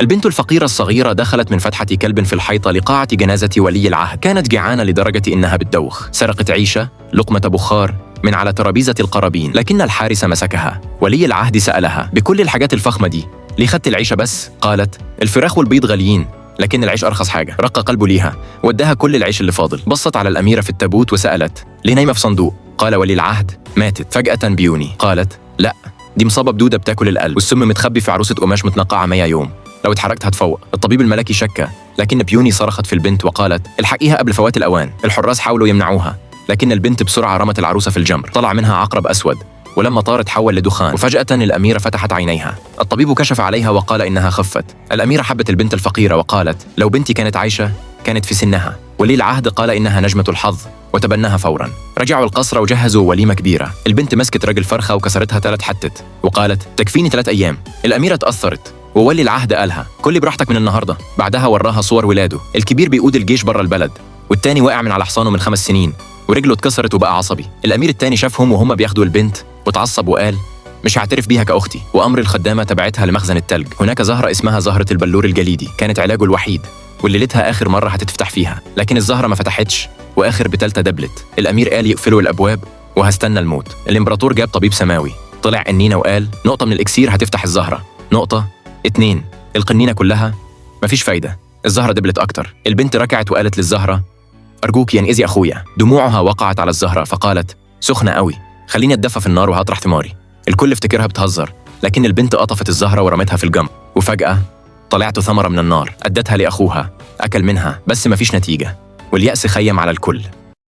البنت الفقيرة الصغيرة دخلت من فتحة كلب في الحيطة لقاعة جنازة ولي العهد. كانت جعانة لدرجة إنها بتدوخ. سرقت عيشة لقمة بخار من على ترابيزة القرابين، لكن الحارس مسكها. ولي العهد سألها: بكل الحاجات الفخمة دي ليه خدت العيشة بس؟ قالت: الفراخ والبيض غاليين، لكن العيش أرخص حاجة. رق قلبه ليها واداها كل العيش اللي فاضل. بصت على الأميرة في التابوت وسألت: ليه نايمة في صندوق؟ قال ولي العهد: ماتت فجأة بيوني. قالت: لا، دي مصابة بدودة بتاكل القلب، والسم متخبي في عروسة قماش متنقعة 100 يوم، لو اتحركت هتفوق. الطبيب الملكي شك، لكن بيوني صرخت في البنت وقالت: الحقيها قبل فوات الأوان. الحراس حاولوا يمنعوها، لكن البنت بسرعة رمت العروسة في الجمر. طلع منها عقرب أسود، ولما طار تحول لدخان. وفجأة الأميرة فتحت عينيها. الطبيب كشف عليها وقال إنها خفت. الأميرة حبت البنت الفقيرة وقالت: لو بنتي كانت عايشة كانت في سنها. ولي العهد قال إنها نجمة الحظ وتبناها فورا. رجعوا القصر وجهزوا وليمة كبيرة. البنت مسكت رجل فرخة وكسرتها 3 حتت وقالت: تكفيني 3 أيام. الأميرة تأثرت، وولي العهد قالها: كلي براحتك من النهاردة. بعدها وراها صور ولاده. الكبير بيقود الجيش بره البلد، والتاني وقع من على حصانه من 5 سنين ورجله اتكسرت وبقى عصبي. الأمير التاني شافهم وهم بياخدوا البنت وتعصب وقال: مش هعترف بيها كأختي. وأمر الخدامة تبعتها لمخزن التلج. هناك زهرة اسمها زهرة البلور الجليدي، كانت علاجه الوحيد، واللي ليلتها آخر مرة هتتفتح فيها، لكن الزهرة ما فتحتش وآخر بتالتة دبلت. الأمير قال يقفلوا الأبواب وهستنى الموت. الإمبراطور جاب طبيب سماوي، طلع قنينة وقال: نقطة من الإكسير هتفتح الزهرة، نقطة 2. القنينة كلها مفيش فايدة، الزهرة دبلت أكتر. البنت ركعت وقالت للزهرة: أرجوك ينقذي أخويا. دموعها وقعت على الزهرة فقالت: سخنة قوي، خليني أتدفى في النار وهطرح ثماري. الكل افتكرها بتهزر، لكن البنت قطفت الزهرة ورمتها في الجمر، وفجأة طلعت ثمرة من النار. أدتها لأخوها، أكل منها بس مفيش نتيجة، واليأس خيم على الكل.